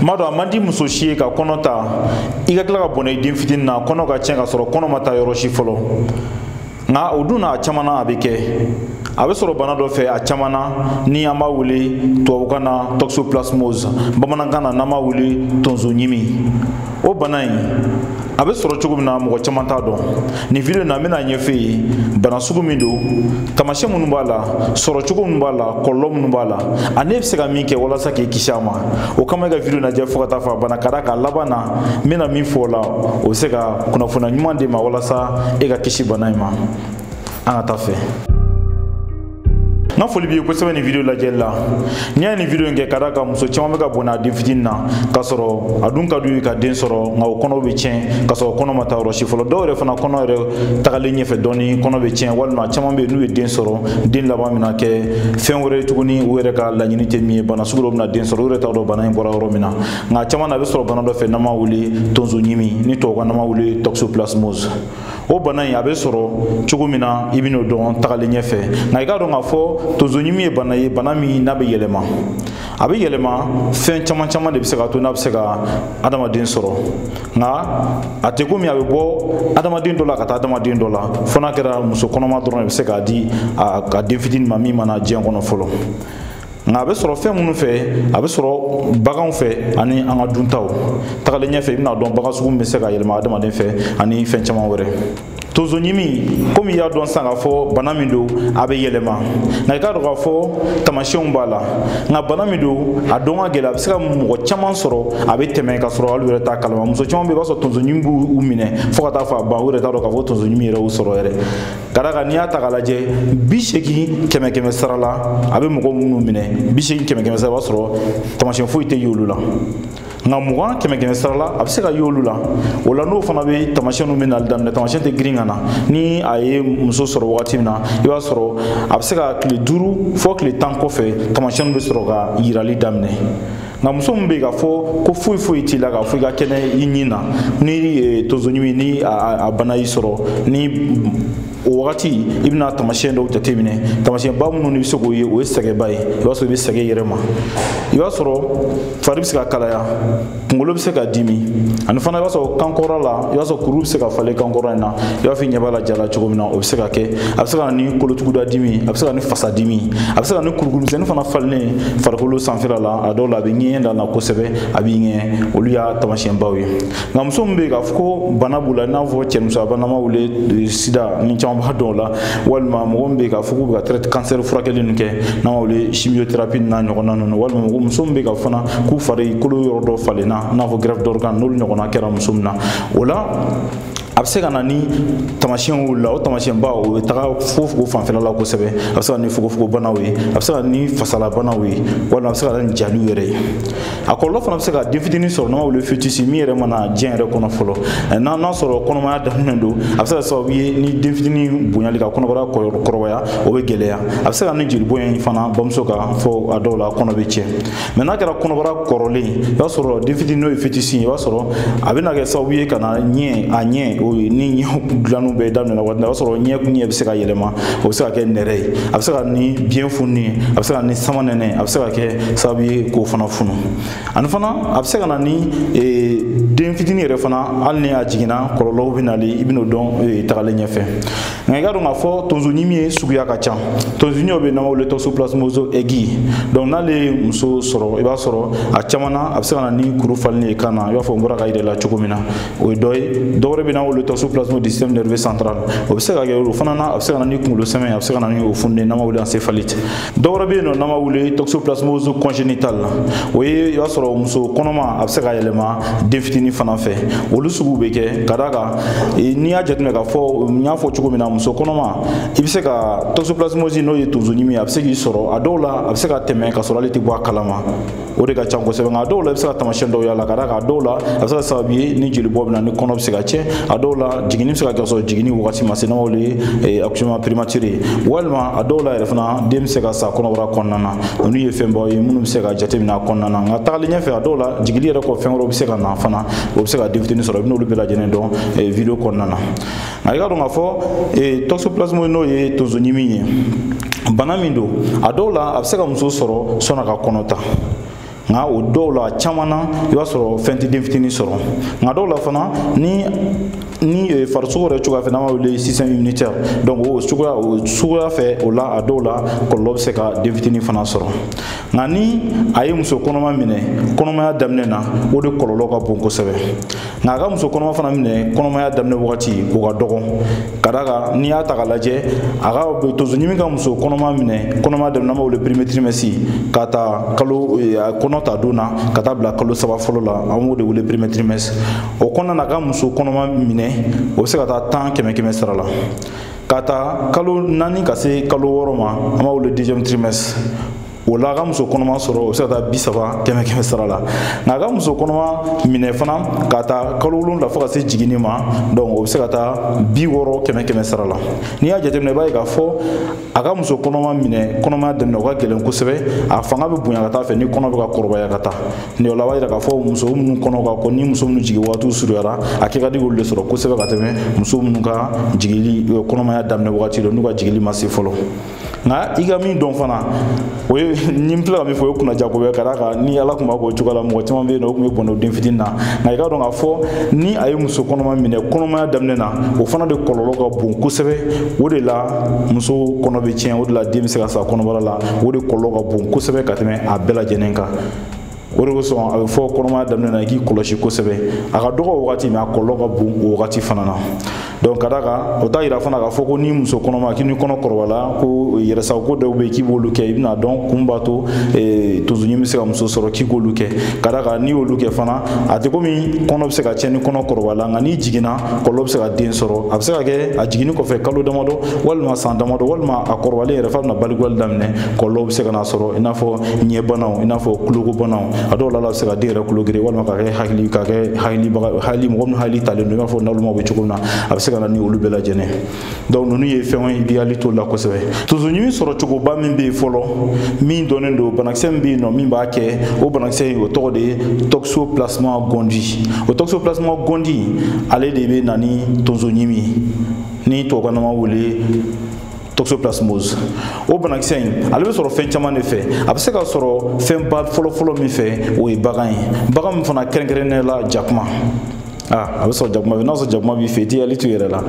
mado amandi muso si ka kɔnɔ ta i ka tila ka bɔnɛ i den fitinin na kɔnɔ ka tiɲɛ ka sɔrɔ kɔnɔ ma taa yɔrɔ si fɔlɔ nka o dun na a caman na a bɛ kɛ a bɛ sɔrɔ bana dɔ fɛ a caman na ni an b'a wele tubabukan na toxoplasmose bamanankan na n'an b'a wele tonso ɲimi o bana in a bɛ sɔrɔ cogo min na mɔgɔ caman t'a dɔn nin video in na n bɛna ɲɛfɔ ye bana sugu min don taamasiyɛn minnu b'a la sɔrɔ cogo minnu b'a la kɔlɔlɔ minnu b'a la ani e bɛ se ka min kɛ walasa k'i kisi a ma o kama i ka video lajɛ fo ka taa fɔ a bana ka da k'a laban na n bɛna min fɔ o la o bɛ se ka kunnafoniya ɲuman di ma walasa e ka kisi bana in ma an ka taa fɛ. N'a foli b'i ye kosɛbɛ nin video lajɛli la n'i y'a nin video in kɛ ka da kan muso caman bɛ ka bɔnɛ a den fitinin na k'a sɔrɔ a dun ka d'u ye ka den sɔrɔ nka o kɔnɔ bɛ tiɲɛ k'a sɔrɔ kɔnɔ ma taa yɔrɔ si fɔlɔ dɔw yɛrɛ fana kɔnɔ yɛrɛ tagalen ɲɛfɛ dɔɔni kɔnɔ bɛ tiɲɛ walima caman bɛ yen n'u ye den sɔrɔ den laban min na kɛ fɛn wɛrɛ tuguni u yɛrɛ ka laɲini tɛ min ye bana sugu dɔ bɛna den sɔrɔ u yɛrɛ t'a dɔn bana in bɔra yɔrɔ min na nka caman na a bɛ sɔrɔ bana dɔ fɛ n'an b'a wele tonso ɲimi ni tubabukan n'an b'a wele toxoplasmose o bana in a bɛ sɔrɔ cogo min na i bɛn'o dɔn tagalen ɲɛfɛ nka i k'a dɔn k'a fɔ tonso ɲimi ye bana ye bana min n'a bɛ yɛlɛma a bɛ yɛlɛma fɛn caman caman de bɛ se ka to n'a bɛ se ka adamaden sɔrɔ nka a tɛ komi a bɛ bɔ adamaden dɔ la ka taa adamaden dɔ la fo n'a kɛra muso kɔnɔma dɔrɔn de bɛ se k'a di a den fitinin ma min mana diɲɛ kɔnɔ fɔlɔ nka a bɛ sɔrɔ fɛn minnu fɛ a bɛ sɔrɔ baganw fɛ ani an ka duntaw tagalen ɲɛfɛ i bɛna dɔn bagan sugu min bɛ se ka yɛlɛma adamaden fɛ ani fɛn caman wɛrɛ tonso ɲimi komi i y'a dɔn sisan k'a fɔ bana min don a bɛ yɛlɛma nka i k'a dɔn k'a fɔ taamasiyɛnw b'a la nka bana min don a dɔn ka gɛlɛn a bɛ se ka mɔgɔ caman sɔrɔ a bɛ tɛmɛ ka sɔrɔ hali u yɛrɛ t'a kalama muso caman bɛ yen i b'a sɔrɔ tonso ɲimi b'u minɛ fo ka taa fɔ a ban u yɛrɛ t'a dɔn k'a fɔ tonso ɲimi yɛrɛ y'u sɔrɔ yɛrɛ ka d'a kan n'i y'a ta k'a lajɛ 80 kɛmɛ sara la a bɛ mɔgɔ minnu minɛ 80 kɛmɛ sara i b'a sɔrɔ taamasiyɛn foyi tɛ ye olu la nka 20 kɛmɛ sara la a bɛ se ka ye olu la o la n'o fana bɛ taamasiyɛn ninnu bɛ nali daminɛ taamasiyɛn tɛ girin ka na ni a ye muso sɔrɔ wagati min na i b'a sɔrɔ a bɛ se ka tile 5 fo tile 10 kɔfɛ taamasiyɛn bɛ sɔrɔ ka yirali daminɛ nka muso min bɛ yen k'a fɔ ko foyi t'i la k'a fɔ i ka kɛnɛ i ɲin na ni tonso ɲimi ni a bana y'i sɔrɔ ni o wagati i bɛna taamasiyɛn dɔw jateminɛ taamasiyɛnba minnu i bɛ se k'o ye o ye sɛgɛnba ye i b'a sɔrɔ i bɛ sɛgɛn i yɛrɛ ma i b'a sɔrɔ fari bɛ se ka kalaya kunkolo bɛ se ka dimi ani fana i b'a sɔrɔ kankɔrɔ la i b'a sɔrɔ kuru bɛ se ka falen kankɔrɔ in na i b'a fɔ i ɲɛ b'a la jala cogo min na o bɛ se ka kɛ a bɛ se ka na ni kolotuguda dimi a bɛ se ka na ni fasa dimi a bɛ se ka na ni kurukuru misɛnnin fana falennen farikolo sanfɛla la a dɔw la a bɛ ɲɛgɛn da la kosɛbɛ a b'i ŋɛɲɛ olu y'a taamasiyɛnbaw ye nka muso min bɛ yen k'a fɔ ko bana b'u la i n'a fɔ cɛnimusoya bana ma wele sida ni caman b'a dɔn o la walima mɔgɔ min bɛ yen k'a fɔ k'u bɛ ka traite cancer furakɛli ninnu kɛ n'an b'a wele chimiothérapie n'a ɲɔgɔnna ninnu walima muso min bɛ yen ka fana k'u fari kolo yɔrɔ dɔ falenna i n'a fɔ greffe d'organe n'olu ɲɔgɔnna kɛra muso min na o la a bɛ se ka na ni taamasiyɛnw la o taamasiyɛnba o bɛ taga fogofogo fanfɛla la kosɛbɛ a bɛ se ka na ni fogofogobanaw ye a bɛ se ka na ni fasalabanaw ye walima a bɛ se ka na ni jaliw yɛrɛ ye a kɔlɔlɔ fana bɛ se ka den fitinin sɔrɔ n'an b'a wele fœtus min yɛrɛ mana diɲɛ yɛrɛ kɔnɔ fɔlɔ n'a sɔrɔ kɔnɔmaya daminɛ don a bɛ se ka sababu ye ni den fitinin bonyali ka kɔnɔbara kɔrɔbaya o bɛ gɛlɛya a bɛ se ka na ni jeli bɔn in fana bamuso ka fɔ a dɔw la kɔnɔ bɛ tiɲɛ mɛ n'a kɛra kɔnɔbara kɔrɔlen i b'a sɔrɔ den fitinin n'o ye fœtus ye i b'a sɔrɔ a bɛ na kɛ sababu ye ka na a ɲɛ ni ɲɛw dilanniw bɛɛ daminɛna waati la o b'a sɔrɔ ɲɛ bɛ se ka yɛlɛma o bɛ se ka kɛ nɛrɛ ye a bɛ se ka ni biyɛn fununi ye a bɛ se ka ni sama nɛnɛ a bɛ se ka kɛ sababu ye k'o fana funu ani fana a bɛ se ka na ni den fitinin yɛrɛ fana hali ni a jiginna kɔlɔlɔw bɛ nali i bɛn'o dɔn tagalen ɲɛfɛ nka i ka dɔn k'a fɔ tonso ɲimi ye suguya ka ca tonso ɲimi bɛ yen n'an b'a wele toxoplasmose aiguë donc n'ale ye muso sɔrɔ i b'a sɔrɔ a caman na a bɛ se ka na ni kuru falenni ye kan na i b'a fɔ n bɔra ka yir'a la cogo min na o ye dɔ ye dɔ wɛrɛ bɛ yen n'an b'a wele toxoplasmose du système nerveux central o bɛ se ka kɛ o fana na a bɛ se ka na ni kunkolo sɛmɛ a bɛ se ka na ni o fununen n'an b'a wele encéphalite dɔ wɛrɛ bɛ yen nɔ n'an b'a wele toxoplasmose congénitale o ye i b'a sɔrɔ muso kɔnɔma a bɛ se ka yɛlɛma den fitinin fana fɛ olu sugu bɛ kɛ ka d'a kan n'i y'a jateminɛ k'a fɔ n y'a fɔ cogo min na muso kɔnɔma i bɛ se ka toxoplasmose n'o ye tonso ɲimi a bɛ se k'i sɔrɔ a dɔw la a bɛ se ka tɛmɛ ka sɔrɔ ale tɛ bɔ a kalama o de ka ca kosɛbɛ nka a dɔw la i bɛ se ka taamasiyɛn dɔw y'a la ka d'a kan a dɔw la a bɛ se ka sababu ye ni jeli bɔ bɛ na ni kɔnɔ bɛ se ka tiɲɛ a dɔw la jiginni bɛ se ka kɛ sɔrɔ jiginni wagati ma se n'an b'a wele accouchement prématuré walima a dɔw la yɛrɛ fana den bɛ se ka sa kɔnɔbara kɔnɔna na olu ye fɛnbaw ye minnu bɛ se ka jateminɛ a kɔnɔna na nka tagalen ɲɛfɛ a dɔw la jigili yɛrɛ kɔ fɛn wɛrɛw bɛ se ka na fana o bɛ se ka den fitinin sɔrɔ i bɛ n'olu bɛɛ lajɛlen dɔn video kɔnɔna na nka i ka dɔn k'a fɔ toxoplasmose n'o ye tonso ɲimi ye bana min don a dɔw la a bɛ se ka muso sɔrɔ sɔnni a ka kɔnɔ ta nga o dɔw la caman na i b'a sɔrɔ fɛn tɛ den fitinin sɔrɔ nga dɔw la fana ni farisogo yɛrɛ cogoya fɛ n'an b'a wele système immunitaire donc o suguya fɛ o la a dɔw la kɔlɔlɔ bɛ se ka den fitinin fana sɔrɔ nga ni a ye muso kɔnɔma minɛ kɔnɔmaya daminɛ na o de kɔlɔlɔ ka bon kosɛbɛ nga a ka muso kɔnɔma fana minɛ kɔnɔmaya daminɛ wagati o ka dɔgɔ ka d'a kan n'i y'a ta k'a lajɛ a ka tonso ɲimi ka muso kɔnɔma minɛ kɔnɔmaya daminɛ n'an b'a wele premier trimestre ka taa kalo kɔnɔ ta don na ka taa bila kalo 3 fɔlɔ la an b'o de wele premier trimestre o kɔnɔna na a ka muso kɔnɔma minɛ o bɛ se ka taa 10 kɛmɛ sara la ka taa kalo 4 ka se kalo 6 ma an b'a wele deuxième trimestre o la a ka muso kɔnɔma sɔrɔ o bɛ se ka taa 30 kɛmɛ sara la nka a ka muso kɔnɔma minɛ fana ka taa kalo 7 fo ka se jiginni ma donc o bɛ se ka taa 60 kɛmɛ sara la n'i y'a jateminɛ i b'a ye k'a fɔ a ka muso kɔnɔma minɛ kɔnɔmaya daminɛ o ka gɛlɛn kosɛbɛ a fanga bɛ bonya ka taa fɛ ni kɔnɔ bɛ ka kɔrɔbaya ka taa ni o la a b'a yira k'a fɔ muso minnu kɔnɔ ka kɔ ni muso minnu jigin waatiw surunyara a kɛ ka di k'olu de sɔrɔ kosɛbɛ ka tɛmɛ muso minnu ka jigili kɔnɔmaya daminɛ wagati la n'u ka jigili ma se fɔlɔ nka i ka min dɔn fana o ye ni n filɛ ka min fɔ o ye kunnajago ye ka d'a kan ni ala tun b'a k'o cogo la mɔgɔ caman bɛ yen nɔ o tun bɛ bɔn n'o den fitinin na nka i ka dɔn k'a fɔ ni a ye muso kɔnɔma minɛ kɔnɔmaya daminɛ na o fana de kɔlɔlɔ ka bon kosɛbɛ o de la muso kɔnɔ bɛ tiɲɛ o de la den bɛ se ka sa kɔnɔbara la o de kɔlɔlɔ ka bon kosɛbɛ ka tɛmɛ a bɛɛ lajɛlen kan o de kosɔn a bɛ fɔ kɔnɔmaya daminɛ na i k'i kɔlɔsi kosɛbɛ a ka dɔgɔ o wagati mɛ a kɔlɔlɔ ka bon o wagati fana na donc ka d'a kan o t'a yira fana k'a fɔ ko ni muso kɔnɔma k'i ni kɔnɔ kɔrɔbayala ko yɛrɛsago ko dɔw bɛ yen k'i b'olu kɛ i bɛna dɔn kun b'a to tonso ɲimi bɛ se ka muso sɔrɔ k'i k'olu kɛ ka d'a kan n'i y'olu kɛ fana a tɛ komi kɔnɔ bɛ se ka tiɲɛ ni kɔnɔ kɔrɔbayala nka n'i jiginna kɔlɔlɔ bɛ se ka den sɔrɔ a bɛ se ka kɛ a jiginni kɔfɛ kalo damadɔ walima san damadɔ walima a kɔrɔbalen yɛrɛ f'a bɛna balikuyali daminɛ kɔlɔlɔ bɛ se ka na sɔrɔ i n'a fɔ ɲɛbanaw i n'a fɔ kulokobanaw a dɔw la a bɛ se ka den yɛrɛ kulo geren walima ka kɛ hali mɔgɔ min hakili talen don i n'a fɔ naloma bɛ cogo min na a bɛ se ka na ni olu bɛɛ lajɛlen donc ninnu ye fɛnw ye i b'i hakili to la kosɛbɛ tonso ɲimi sɔrɔ cogoba min bɛ yen fɔlɔ min dɔnnen don banakisɛ min bɛ yen nɔ min b'a kɛ o banakisɛ in o tɔgɔ de ye toxoplasma gondii o toxoplasma gondii ale de bɛ na ni tonso ɲimi ni tubabukan na wele toxoplasmose o banakisɛ in ale bɛ sɔrɔ fɛn caman de fɛ a bɛ se ka sɔrɔ fɛnba fɔlɔ min fɛ o ye bagan ye bagan min fana kɛrɛnkɛrɛnnen la jakuma a bɛ sɔrɔ jakuma fɛ n'a sɔrɔ jakuma b'i fɛ i t'i hakili to i yɛrɛ la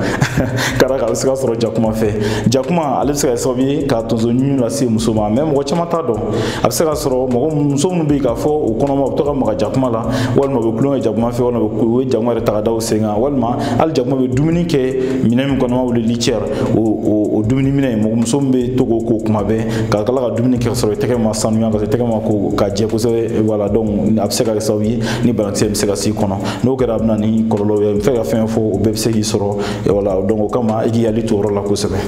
ka d'a kan a bɛ se ka sɔrɔ jakuma fɛ jakuma ale bɛ se ka kɛ sababu ye ka tonso ɲimi lase muso ma mais mɔgɔ caman t'a dɔn a bɛ se ka sɔrɔ muso minnu bɛ yen k'a fɔ o kɔnɔma u bɛ to ka maga jakuma la walima u bɛ kulonkɛ jakuma fɛ walima u ye jakuma yɛrɛ ta ka da u sen kan walima hali jakuma bɛ dumuni kɛ minɛn min kɔnɔ wele lichɛr o dumuni minɛn in muso min bɛ to k'o ko kuma bɛɛ ka tila ka dumuni kɛ ka sɔrɔ i tɛgɛ ma sanuya ka sɔrɔ i tɛgɛ ma ko ka jɛ kosɛbɛ voilà donc a bɛ se ka kɛ sababu ye ni banakisɛ bɛ se ka s'i kɔnɔ n'o kɛra a bɛ na ni kɔlɔlɔ ye n fɛ ka fɛn fɔ o bɛɛ bɛ se k'i sɔrɔ voilà donc o kama i k'i hakili to o yɔrɔ la kosɛbɛ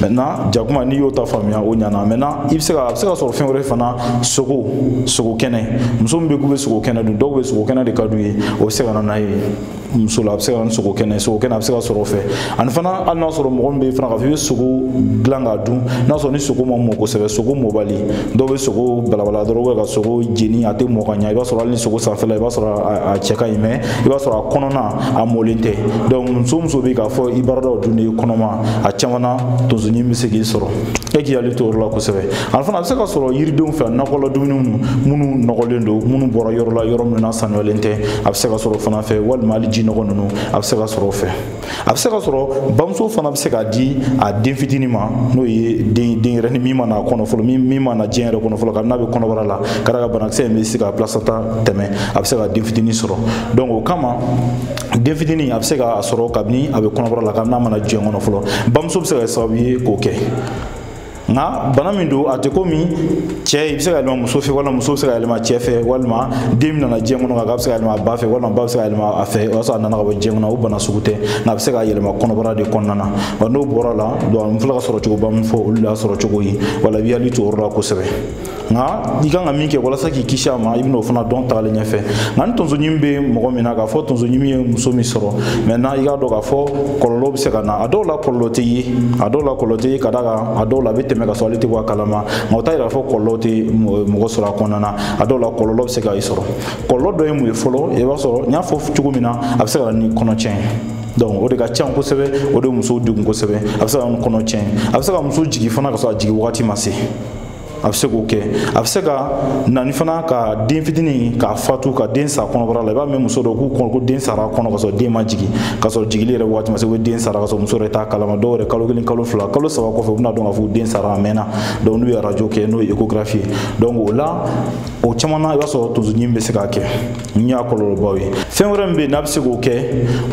maintenant jakuma n'i y'o ta faamuya o ɲana maintenant a bɛ se ka sɔrɔ fɛn wɛrɛ fana sogo kɛnɛ muso min bɛ k'u bɛ sogo kɛnɛ dun dɔw bɛ sogo kɛnɛ de ka d'u ye o bɛ se ka na n'a ye muso la a bɛ se ka na ni sogo kɛnɛ a bɛ se ka sɔrɔ o fɛ ani fana hali n'a sɔrɔ mɔgɔ min bɛ yen fana k'a fɔ i bɛ sogo dilan k'a dun n'a sɔrɔ ni sogo ma mɔ kosɛbɛ sogo mɔbali dɔw bɛ sogo balabala dɔrɔn ka sogo jeni a tɛ mɔ ka ɲɛ i b'a sɔrɔ hali ni sogo sanfɛla i b'a sɔrɔ a cɛ ka ɲi mais i b'a sɔrɔ a kɔnɔna a mɔlen tɛ donc muso bɛ yen k'a fɔ i baara dɔw dun de kɔnɔma a caman na tonso ɲimi bɛ se k'i sɔrɔ e k'i hakili to o yɔrɔ la kosɛbɛ ani fana a bɛ se ka sɔrɔ yiridenw fɛ nakɔla dumuni minnu nɔgɔlen don minnu bɔra yɔrɔ la yɔrɔ minnu na sanuyalen tɛ a bɛ se ka sɔrɔ fana fɛ walima hali ji nɔgɔ ninnu a bɛ se ka sɔrɔ o fɛ a bɛ se ka sɔrɔ bamuso fana bɛ se k'a di a den fitinin ma n'o ye den yɛrɛ ni min ma na a kɔnɔ fɔlɔ min ma na diɲɛ yɛrɛ kɔnɔ fɔlɔ kabini n'a bɛ kɔnɔbara la ka d'a kan banakisɛ in bɛ se ka placenta tɛmɛ a bɛ se ka den fitinin sɔrɔ donc o kama den fitinin a bɛ se ka sɔrɔ kabini a bɛ kɔnɔbara la kabini n'a mana diɲɛ kɔnɔ fɔlɔ bamuso bɛ se ka kɛ sababu ye k'o kɛ nka bana min don a tɛ komi cɛ i bɛ se ka yɛlɛma muso fɛ walima muso bɛ se ka yɛlɛma cɛ fɛ walima den min nana diɲɛ kɔnɔ k'a bɛ se ka yɛlɛma a ba fɛ walima ba bɛ se ka yɛlɛma a fɛ o y'a sɔrɔ a nana ka bɔ diɲɛ kɔnɔ o bana sugu tɛ nka a bɛ se ka yɛlɛma kɔnɔbara de kɔnɔna na wa n'o bɔra la donc n filɛ ka sɔrɔ cogoba min fɔ olu de y'a sɔrɔ cogo ye wala i b'i hakili to o yɔrɔ la kosɛbɛ nka i kan ka min kɛ walasa k'i kisi a ma i bɛna o fana dɔn tagalen ɲɛfɛ nka ni tonso ɲimi bɛ mɔgɔ min na k'a fɔ tonso ɲimi ye muso min sɔrɔ maintenant i k'a dɔn k'a fɔ kɔlɔlɔ bɛ se ka na a dɔw la kɔlɔlɔ tɛ ye ka d'a kan a dɔw la a bɛ tɛmɛ ka sɔrɔ ale tɛ bɔ a kalama nka o t'a yira k'a fɔ kɔlɔlɔ tɛ mɔgɔ sɔrɔ a kɔnɔna na a dɔw la kɔlɔlɔ bɛ se ka i sɔrɔ kɔlɔlɔ dɔ ye mun ye fɔlɔ i b'a sɔrɔ n y'a fɔ cogo min na a bɛ se ka na ni kɔnɔtiɲɛ donc o de ka ca kosɛbɛ o de ye musow degun kosɛbɛ a bɛ se ka na ni kɔnɔtiɲɛ a bɛ se ka muso jigin fana ka sɔrɔ a jigin wagati ma se a bɛ se k'o kɛ a bɛ se ka na ni fana ka den fitinin k'a fatu ka den sa kɔnɔbara la i b'a mɛn muso dɔ k'u kɔnɔ ko den sara kɔnɔ ka sɔrɔ den ma jigin ka sɔrɔ jigili yɛrɛ waati ma se ko den sara ka sɔrɔ muso yɛrɛ t'a kalama dɔw yɛrɛ kalo 1 kalo 2 kalo 3 kɔfɛ u bɛna dɔn k'a fɔ den sara a mɛnna donc n'u ye arajo kɛ n'o ye échographie ye donc o la o caman na i b'a sɔrɔ tonso ɲimi bɛ se k'a kɛ ni y'a kɔlɔlɔbaw ye fɛn wɛrɛ min bɛ yen n'a bɛ se k'o kɛ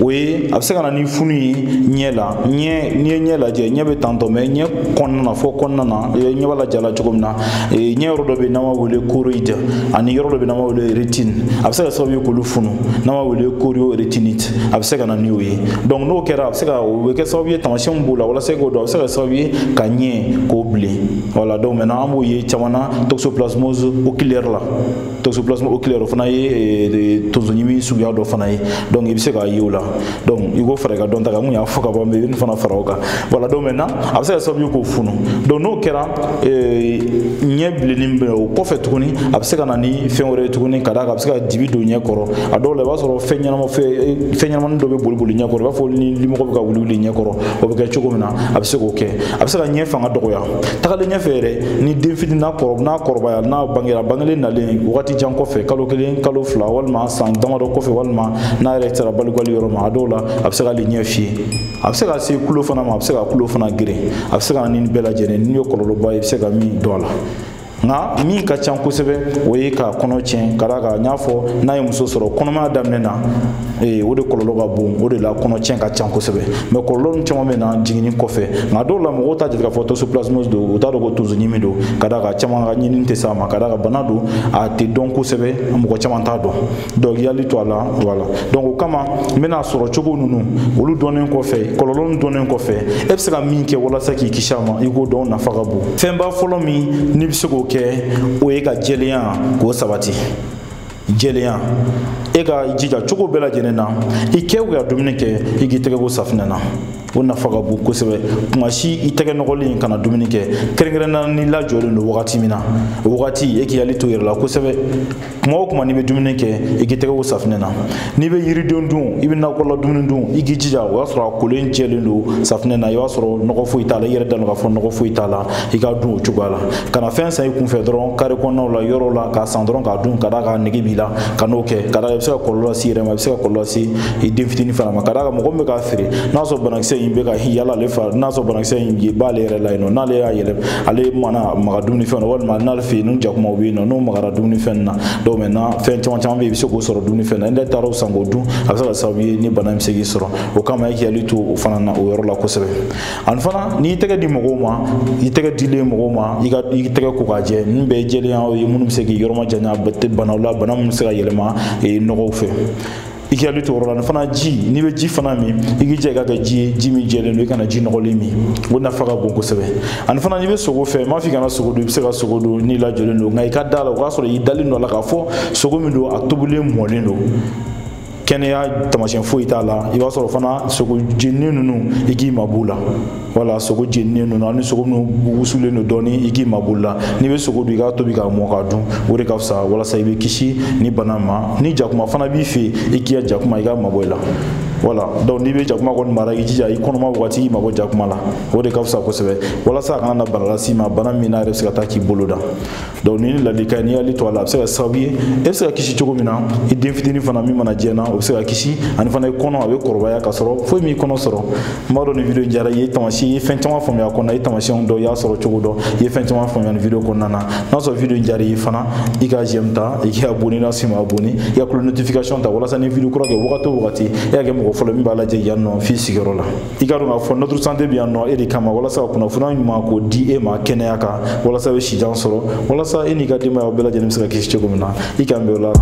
o ye a bɛ se ka na ni funu ye ɲɛ la n'i ye ɲɛ lajɛ ɲɛ bɛ tantɔ mɛ ɲɛ kɔnɔna na fɔ kɔnɔna na ɲɛ b'a lajɛ la cogo min na ɲɛ yɔrɔ dɔ bɛ yen n'an b'a wele choroïde ani yɔrɔ dɔ bɛ yen n'an b'a wele rétine a bɛ se ka sababu ye k'olu funu n'an b'a wele choriorétinite a bɛ se ka na ni o ye donc n'o kɛra a bɛ se ka o bɛ kɛ sababu ye taamasiyɛnw b'o la walasa k'o dɔn a bɛ se ka kɛ sababu ye ka ɲɛ k'o bilen voilà donc maintenant an b'o ye caman na toxoplasmose oculaire la toxoplasmose oculaire o fana ye tonso ɲimi suguya dɔ fana ye donc i bɛ se k'a ye o la donc i k'o fara i ka dɔn ta kan mun y'a fɔ ka ban mɛ i bɛ nin fana fara o kan voilà donc maintenant a bɛ se ka kɛ sababu ye k'o funu donc n'o kɛra ɲɛ bilenni bɛ o kɔfɛ tuguni a bɛ se ka na ni fɛn wɛrɛ ye tuguni ka d'a kan a bɛ se ka dibi don ɲɛ kɔrɔ a dɔw la i b'a sɔrɔ fɛn ɲɛnamanin dɔ bɛ boli ɲɛ kɔrɔ i b'a fɔ ni limɔgɔ bɛ ka wuli ɲɛ kɔrɔ o bɛ kɛ cogo min na a bɛ se k'o kɛ a bɛ se ka ɲɛ fanga dɔgɔya tagalen ɲɛfɛ yɛrɛ ni den fitinin n'a kɔrɔbaya n'a bangelen nalen wagati jan kɔfɛ kalo 1 kalo 2 walima san damadɔ kɔfɛ walima n'a yɛrɛ sera balikuyali yɔrɔ ma a dɔw la a bɛ se k'ale ɲɛ fiyɛ a bɛ se ka se kulo fana ma a bɛ se ka kulo fana geren a bɛ se ka na ni bɛɛ lajɛlen n'i ye kɔlɔlɔba ye i bɛ se ka min dɔn a la nka min ka ca kosɛbɛ o ye ka kɔnɔ tiɲɛ ka d'a kan n y'a fɔ n'a ye muso sɔrɔ kɔnɔmaya daminɛ na o de kɔlɔlɔ ka bon o de la kɔnɔ tiɲɛ ka ca kosɛbɛ mɛ kɔlɔlɔ ninnu caman bɛ na jiginni kɔfɛ nka dɔw la mɔgɔw t'a jate k'a fɔ toxoplasmose don u t'a dɔn ko tonso ɲimi don ka d'a kan caman ka ɲinini tɛ s'a ma ka d'a kan bana don a tɛ dɔn kosɛbɛ mɔgɔ caman t'a dɔn donc i y'hali to a la voilà donc o kama n bɛna sɔrɔ cogo ninnu olu dɔnnen kɔfɛ kɔlɔlɔ ninnu dɔnnen kɔfɛ e bɛ se ka min kɛ walasa k'i kisi a ma i k'o dɔn nafa ka bon fɛnba fɔlɔ min n'i bɛ se k'o kɛ o ye ka jɛlenya k'o sabati jɛlenya e ka jija cogo bɛɛ lajɛlen na i kɛ ka dumuni kɛ i k'i tɛgɛ ko safinɛ na o nafa ka bon kosɛbɛ tuma si i tɛgɛ nɔgɔlen kana dumuni kɛ kɛrɛnkɛrɛnnenya ni lajɔlen don wagati min na o wagati e k'i hakili to i yɛrɛ la kosɛbɛ kuma o kuma n'i bɛ dumuni kɛ i k'i tɛgɛ ko safinɛ na n'i bɛ yiriden dun i bɛ nakɔla dumuni dun i k'i jija o y'a sɔrɔ a kolen jɛlen don safinɛ na i b'a sɔrɔ nɔgɔ foyi t'a la i yɛrɛ da don k'a fɔ nɔgɔ foyi t'a la i k'a dun o cogoya la kana fɛn san i kunfɛ dɔrɔn kare kɔnɔnaw la yɔrɔ la k'a san dɔrɔn k'a dun ka d'a kan nege b'i la ka n'o kɛ ka d'a kan i bɛ se ka kɔlɔlɔ lase i yɛrɛ ma i bɛ se ka kɔlɔlɔ lase i den fitinin fana ma ka d'a kan mɔgɔ min bɛ k'a feere n'a sɔrɔ banakisɛ in bɛ ka yala ale fɛ n'a sɔrɔ banakisɛ in b'ale yɛrɛ la yen nɔ n'ale y'a yɛlɛ ale mana maga dumunifɛn na walima n'ale fɛ yen n'u jakumaw bɛ yen nɔ n'o magara dumunifɛn na donc maintenant fɛn caman bɛ yen i bɛ se k'o sɔrɔ dumunifɛn na n'i taara o san k'o dun a bɛ se ka sababu ye ni bana in bɛ se k'i sɔrɔ o kama i k'i hakili to o fana na o yɔrɔ la kosɛbɛ ani fana n'i tɛgɛ di mɔgɔw ma i tɛgɛ dilen mɔgɔw ma i tɛgɛ ko k'a jɛ ninnu bɛɛ ye jɛlenya ye minnu bɛ se k'i yɔrɔ ma janya banaw la bana minnu bɛ se ka yɛlɛma nɔgɔw fɛ i k'i hakili to o yɔrɔ la ni fana ji n'i bɛ ji fana min i k'i jɛ i ka kɛ ji ye ji min jɛlen don i kana ji nɔgɔlen min o nafa ka bon kosɛbɛ ani fana n'i bɛ sogo fɛ n m'a fɔ i kana sogo dun i bɛ se ka sogo dun n'i lajɔlen don nka i ka da la o k'a sɔrɔ i dalen don a la k'a fɔ sogo min don a tobilen mɔlen don kɛnɛya taamasiyɛn foyi t'a la i b'a sɔrɔ fana sogo jenini ninnu i k'i mabɔ la wala sogo jenini ninnu ani sogo minnu wusulen don dɔɔni i k'i mabɔ la n'i bɛ sogo dun i k'a tobi k'a mɔ k'a dun o de ka fisa walasa i bɛ kisi ni bana ma ni jakuma fana b'i fɛ yen i k'i ka jakuma i k'a mabɔ i la voilà donc n'i bɛ jakuma kɔni mara i jija i kɔnɔma wagati i mabɔ jakuma la o de ka fisa kosɛbɛ walasa a kana na bana lase i ma bana min n'a yɛrɛ bɛ se ka taa k'i bolo da donc ni ladilikan n'i y'ale to a la a bɛ se ka sababu ye e bɛ se ka kisi cogo min na i den fitinin fana min mana jɛna o bɛ se ka kisi ani fana i kɔnɔ a bɛ kɔrɔbaya ka sɔrɔ foyi m'i kɔnɔ sɔrɔ n b'a dɔn ni video in diyara i ye tamasiyɛn i ye fɛn caman faamuya a kɔnɔ i ye tamasiyɛnw dɔn i y'a sɔrɔ cogo dɔn i ye fɛn caman faamuya nin video kɔnɔna na n'a sɔrɔ video in diyara i ye fana i ka j'aime ta i k'i abonné n'a si ma abonné i ka cloche notification ta walasa ni video kura kɛ wagati o wagati e ka kɛ mɔgɔ fɔlɔ min b'a lajɛ yan nɔ f'i sigiyɔrɔ la i ka dɔn k'a fɔ notre santé bɛ yan nɔ e de kama walasa ka kunnafoniya ɲuman k'o di e ma kɛnɛya kan walasa i bɛ sijan sɔrɔ walasa e n'i ka denbaya bɛɛ lajɛlen bɛ se ka kisi cogo min na i k'an bɛn o la